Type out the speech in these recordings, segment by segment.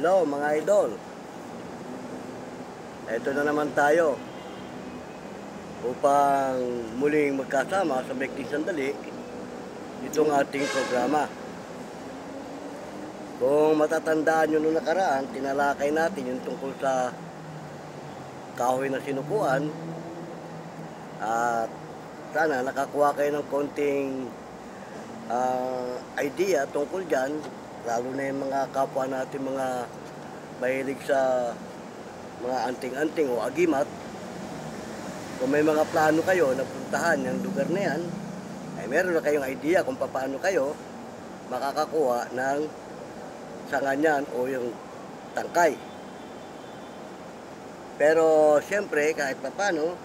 Hello mga idol. Ito na naman tayo upang muling magkasama sa Mekting Sandali itong ating programa. Kung matatandaan nyo nung nakaraan, tinalakay natin yung tungkol sa kahoy na sinukuan at sana nakakuha kayo ng konting idea tungkol dyan, lalo na yung mga kapwa natin mga mahilig sa mga anting-anting o agimat. Kung may mga plano kayo na puntahan yung lugar na yan, ay meron na kayong idea kung paano kayo makakakuha ng sanganyan o yung tangkay. Pero siyempre kahit paano,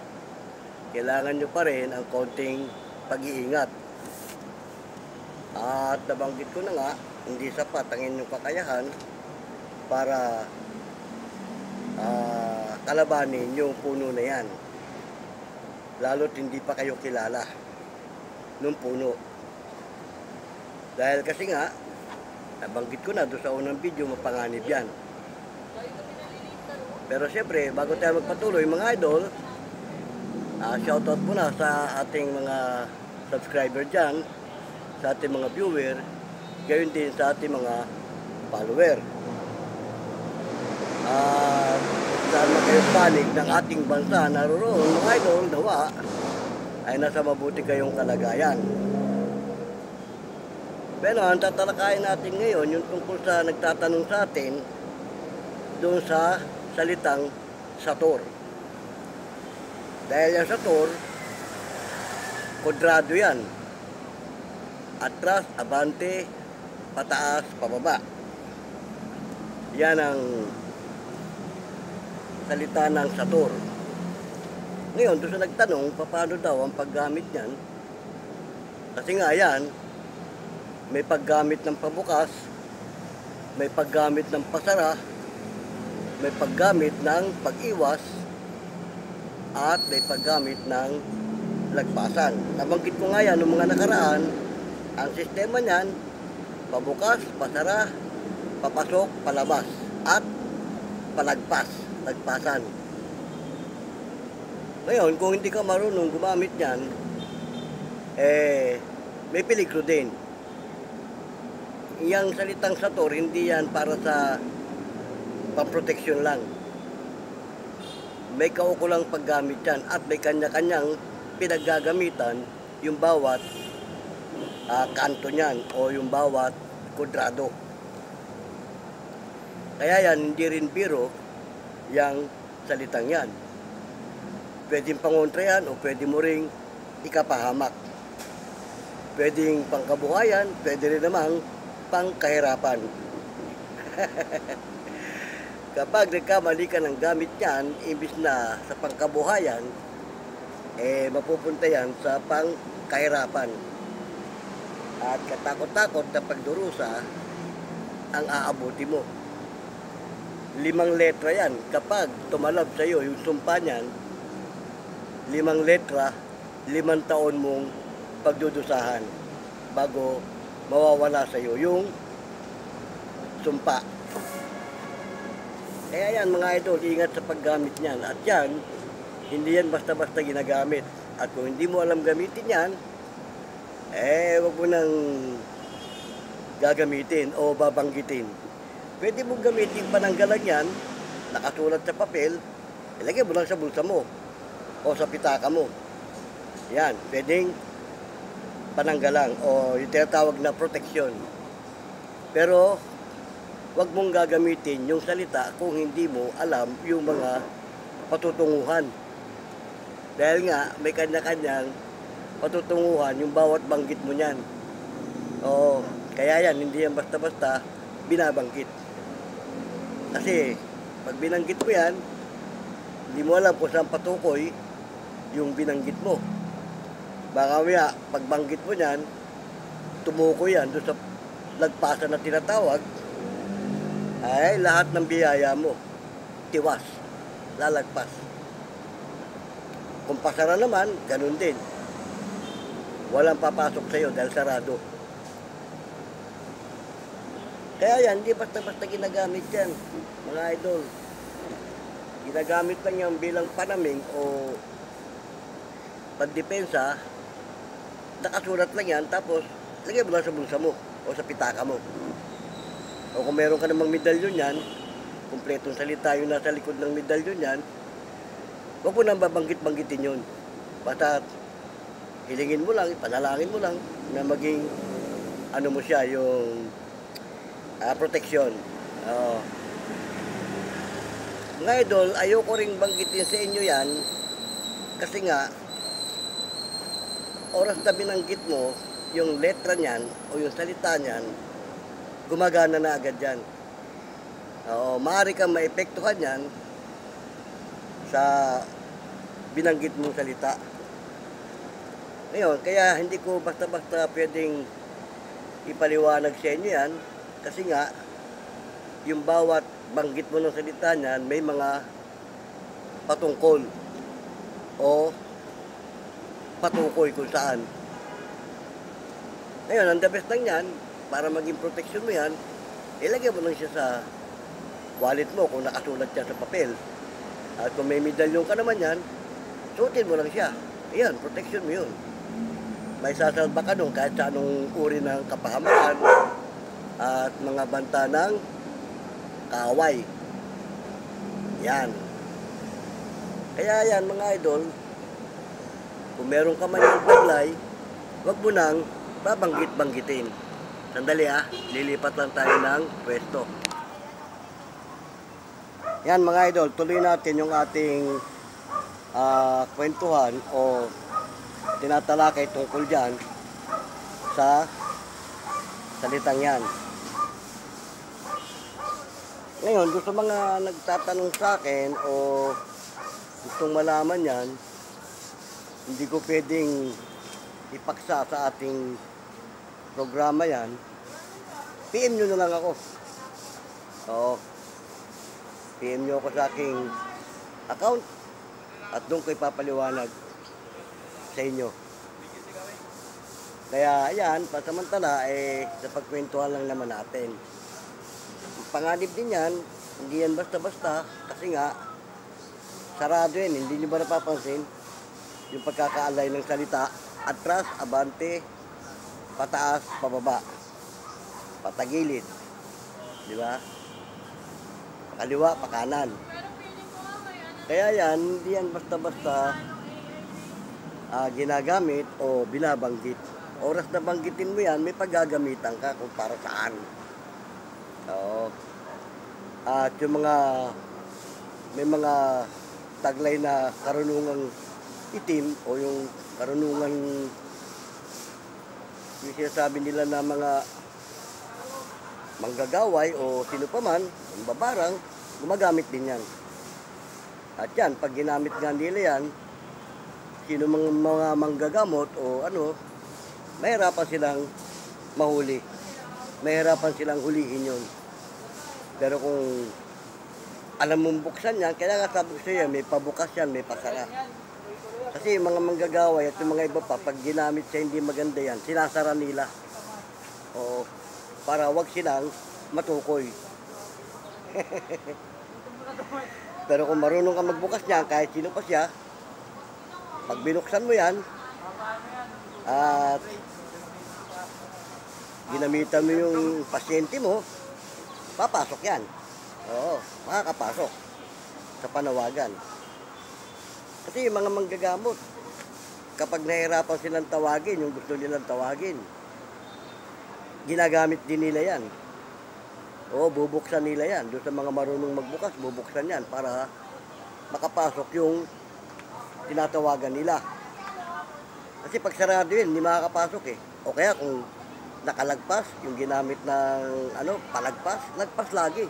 kailangan nyo pa rin ang konting pag-iingat. At nabanggit ko na nga, hindi sapat ang inyong kakayahan para kalabanin yung puno na yan. Lalo't hindi pa kayo kilala nung puno. Dahil kasi nga, nabanggit ko na doon sa unang video, mapanganib yan. Pero siyempre, bago tayo magpatuloy mga idol, shoutout muna sa ating mga subscriber dyan, sa ating mga viewer, gayon din sa ating mga follower. Saan na kayo panig ng ating bansa naroon, mga idol, nawa ay nasa mabuti kayong kalagayan. Pero ang tatalakayin natin ngayon, yung tungkol sa nagtatanong sa atin doon sa salitang Sator. Dahil yung Sator, kwadrado yan. Atras, abante, pataas, pababa. Yan ang salita ng Sator. Ngayon, doon sa nagtanong, paano daw ang paggamit niyan? Kasi nga yan, may paggamit ng pabukas, may paggamit ng pasara, may paggamit ng pag-iwas, at may paggamit ng lagpasan. Nabanggit ko nga yan noong mga nakaraan, ang sistema niyan, pabukas, pasara, papasok, palabas, at palagpas, lagpasan. Ngayon, kung hindi ka marunong gumamit niyan, may peligro din. Yang salitang Sator, hindi yan para sa pamproteksyon lang. May kaukulang paggamit yan at may kanya-kanyang pinaggagamitan yung bawat kanto niyan o yung bawat kwadrado. Kaya yan, hindi rin biro yung salitang yan. Pwedeng pangontra yan o pwede mo ring ikapahamak. Pwedeng pangkabuhayan, pwede rin namang pangkahirapan. Kapag nagkamali ka ng gamit yan, imbis na sa pangkabuhayan, mapupunta yan sa pangkahirapan. At katakot-takot na pagdurusa ang aabuti mo. 5 letra yan. Kapag tumalab sa iyo yung sumpa niyan, 5 letra, 5 taon mong pagdudusahan bago mawawala sa iyo yung sumpa. Kaya yan mga idol, ingat sa paggamit niyan. At yan, hindi yan basta-basta ginagamit. At kung hindi mo alam gamitin yan, wag mo nang gagamitin o babanggitin. Pwede mong gamitin pananggalan yan, nakasulat sa papel, ilagay mo lang sa bulsa mo o sa pitaka mo. Yan, pwedeng pananggalang o yung tinatawag na proteksyon. Pero wag mong gagamitin yung salita kung hindi mo alam yung mga patutunguhan. Dahil nga may kanya-kanyang patutunguhan yung bawat banggit mo niyan. O kaya yan, hindi yan basta-basta binabanggit. Kasi pag binanggit mo yan, hindi mo alam kung saan patukoy yung binanggit mo. Baka maya, pagbanggit mo niyan, tumukoy yan doon sa lagpasan na tinatawag, ay lahat ng biyaya mo, tiwas, lalagpas. Kung pasara naman, ganun din. Walang papasok sa iyo dahil sarado. Kaya yan, hindi basta-basta ginagamit yan, mga idol. Ginagamit lang yan bilang panaming o pandepensa. Nakasulat lang yan, tapos lagay mo lang sa bulsa mo o sa pitaka mo. O kung meron ka namang medalyon yan, kumpletong salita yung nasa likod ng medalyon yan, huwag mo nang babanggit-banggitin yun. Basta hilingin mo lang, panalangin mo lang na maging ano mo siya, yung proteksyon. Mga idol, ayoko ring banggitin sa inyo yan kasi nga oras na binanggit mo yung letra niyan o yung salita niyan, gumagana na agad yan. Maaari kang maepektuhan yan sa binanggit mong salita. Ngayon, kaya hindi ko basta-basta pwedeng ipaliwanag sa inyo yan kasi nga yung bawat banggit mo ng salita niyan may mga patungkol o patukoy kung saan. Ngayon, ang the best lang yan, para maging protection mo yan, ilagay mo lang siya sa wallet mo kung nakasulat siya sa papel. At kung may medalyon ka naman yan, suotin mo lang siya. Ayan, protection mo yun. May sasalba ka nun kahit sa anong uri ng kapahamakan at mga banta ng kaaway. Yan. Kaya yan mga idol, kung meron ka man yung taglay, wag mo nang babanggit-banggitin. Sandali lilipat lang tayo ng pwesto. Yan mga idol, tuloy natin yung ating kwentuhan o tinatalakay tungkol dyan sa salitang yan. Ngayon, gusto mga nagtatanong sa akin o gustong malaman yan, hindi ko pwedeng ipaksa sa ating programa yan. PM nyo na lang ako. PM nyo ako sa aking account at doon ko ipapaliwanag sa inyo. Kaya ayan, pasamantala sa pagkwentuhan lang naman natin. Panganib din yan, hindi yan basta-basta kasi nga sarado yan, hindi nyo ba napapansin yung pagkakaalay ng salita, atras, abante, pataas, pababa, patagilid, di ba? Pakaliwa, pakanan. Kaya yan, hindi yan basta-basta ginagamit o binabanggit. Oras na banggitin mo yan, may paggagamitan ka kung para saan. At yung may mga taglay na karunungang itim o yung karunungan yung sinasabi nila na mga manggagaway o sino pa man, yung babarang, gumagamit din yan. At yan, pag ginamit nga nila yan, sino mga manggagamot o ano, mahirapan silang mahuli. Mahirapan silang hulihin yun. Pero kung alam mong buksan yan, kaya nga sabi ko sa'yo, may pabukas yan, may pasara. Kasi yung mga manggagaway at yung mga iba pa, pag ginamit sa hindi maganda yan, sinasara nila. O para wag silang matukoy. Pero kung marunong ka magbukas niyan, kahit sino pa siya, pag binuksan mo yan, at ginamitan mo yung pasyente mo, papasok yan. Oo, makakapasok sa panawagan. Kasi yung mga manggagamot, kapag nahirapan silang tawagin, yung gusto nilang tawagin, ginagamit din nila yan. Oo, bubuksan nila yan. Doon sa mga marunong magbukas, bubuksan yan para makapasok yung tinatawagan nila. Kasi pag sarado yun, hindi makakapasok eh. O kaya kung nakalagpas, yung ginamit ng palagpas, lagpas lagi.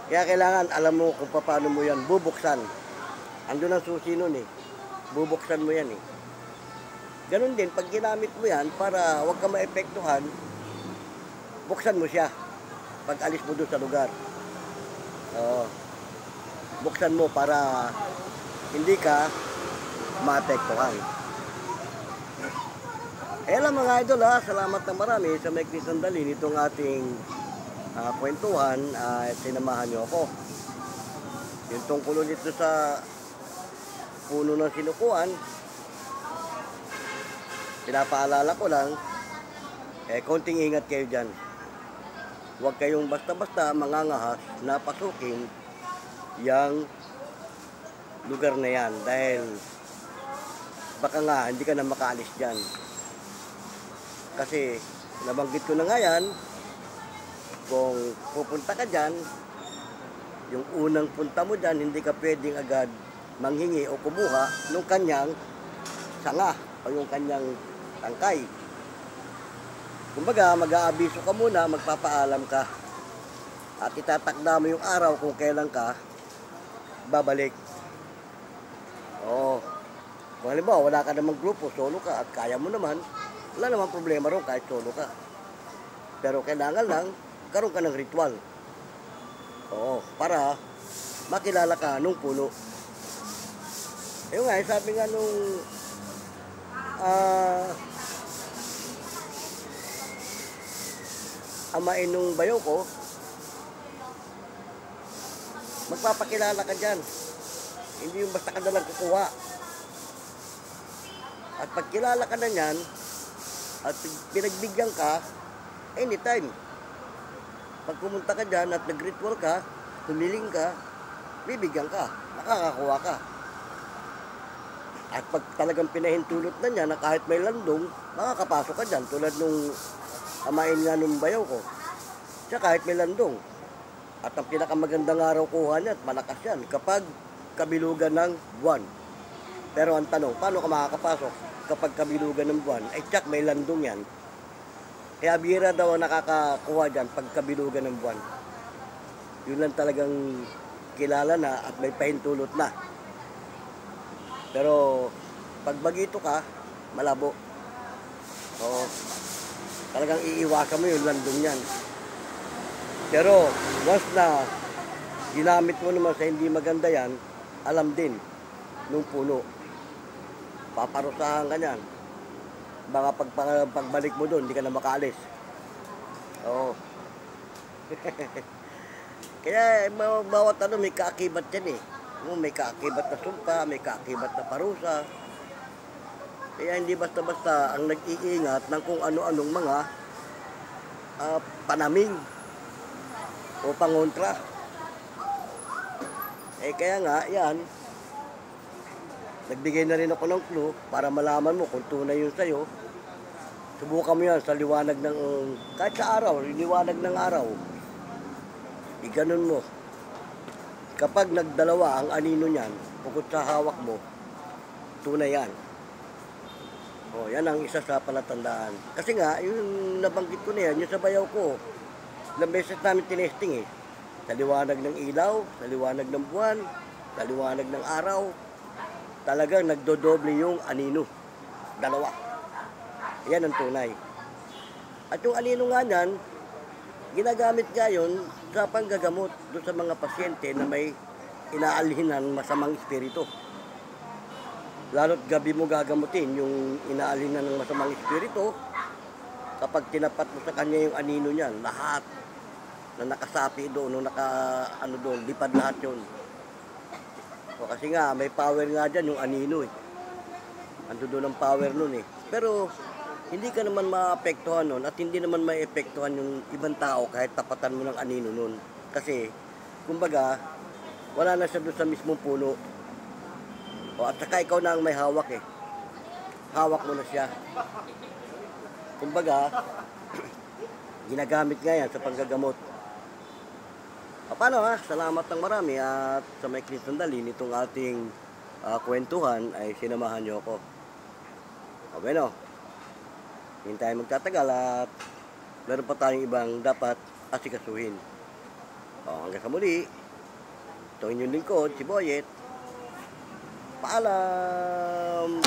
Kaya kailangan alam mo kung paano mo yan bubuksan. Andun ang susi nun eh. Bubuksan mo yan eh. Ganun din, pag ginamit mo yan, para huwag ka maepektuhan, buksan mo siya pag alis mo doon sa lugar. Buksan mo para hindi ka maapektuhan. Lang mga idol ha, salamat na marami sa maikli sandali nitong ating kwentuhan at sinamahan niyo ako. Yung tungkol ulit sa puno ng sinukuan, pinapaalala ko lang, konting ingat kayo dyan. Huwag kayong basta-basta mangangahas na pasukin yung lugar na yan dahil baka nga hindi ka na makaalis dyan. Kasi nabanggit ko na nga yan, kung pupunta ka dyan, yung unang punta mo dyan, hindi ka pwedeng agad manghingi o kumuha ng kanyang sanga o yung kanyang tangkay. Kumbaga, mag-aabiso ka muna, magpapaalam ka. At itatakda mo yung araw kung kailan ka babalik. Oo. Kung halimbawa, wala ka namang grupo, solo ka at kaya mo naman, wala namang problema ron kahit solo ka. Pero kailangan lang, karoon ka ng ritual. Oo, para makilala ka nung puno. Ayun nga, sabi nga nung amain nung bayaw ko, magpapakilala ka dyan. Hindi yung basta ka na lang kukuha. At pagkilala ka na yan, at pinagbigyan ka, anytime. Pag pumunta ka dyan at nag-ritual ka, humiling ka, bibigyan ka, makakakuha ka. At pag talagang pinahintulot na niya na kahit may landong, makakapasok ka dyan tulad nung amain nga nung bayaw ko. Siya kahit may landong. At ang pinakamagandang araw kuha niya at malakas yan kapag kabilugan ng buwan. Pero ang tanong, paano ka makakapasok kapag kabilugan ng buwan? Ay tsak, may landong yan. Kaya bira daw ang nakakakuha dyan pag kabilugan ng buwan. Yun lang talagang kilala na at may pahintulot na. Pero pag bagito ka, malabo. So, talagang iiwasan mo yung landong yan. Pero once na ginamit mo naman sa hindi maganda yan, alam din nung puno. Paparusahan ka yan. Baka pagbalik mo doon, hindi ka na makaalis. Oo. Kaya bawat ano may kaakibat yan eh. May kaakibat na sumpa, may kaakibat na parusa. Kaya hindi basta-basta ang nag-iingat ng kung ano-anong mga panaming o pangontra. Kaya nga, yan, nagbigay na rin ako ng clue para malaman mo kung tunay yun sa'yo. Subukan mo yan sa liwanag ng, kahit sa araw, liwanag ng araw. Iganon mo. Kapag nagdalawa ang anino niyan, bukod sa hawak mo, tunay yan. O, yan ang isa sa palatandaan. Kasi nga, yung nabanggit ko na yan, yung sa bayaw ko, ilang beses namin tinesting eh. Sa liwanag ng ilaw, sa liwanag ng buwan, sa liwanag ng araw, talagang nagdodoble yung anino. Dalawa. Yan ang tunay. At yung anino nga yan, ginagamit nga yun sa panggagamot doon sa mga pasyente na may inaalhin ng masamang espiritu. Lalo't gabi mo gagamutin yung inaalhin ng masamang espiritu, kapag tinapat mo sa kanya yung anino niyan, lahat na nakasapi doon, doon, lipad lahat yun. So, kasi nga, may power nga dyan yung anino eh. Ando doon ang power nun eh. Pero, hindi ka naman maapektuhan nun at hindi naman maepektuhan yung ibang tao kahit tapatan mo ng anino nun. Kasi, kumbaga, wala na siya doon sa mismong puno. O, at saka ikaw na ang may hawak eh. Hawak mo na siya. Kumbaga, ginagamit nga yan sa panggagamot. Paano ha? Salamat ng marami at sa maikling sandali nitong ating kwentuhan ay sinamahan niyo ako. O bueno, hindi tayo magtatagal at meron pa tayong ibang dapat asikasuhin. O hanggang sa muli, ito inyong lingkod, si Boyet. Paalam!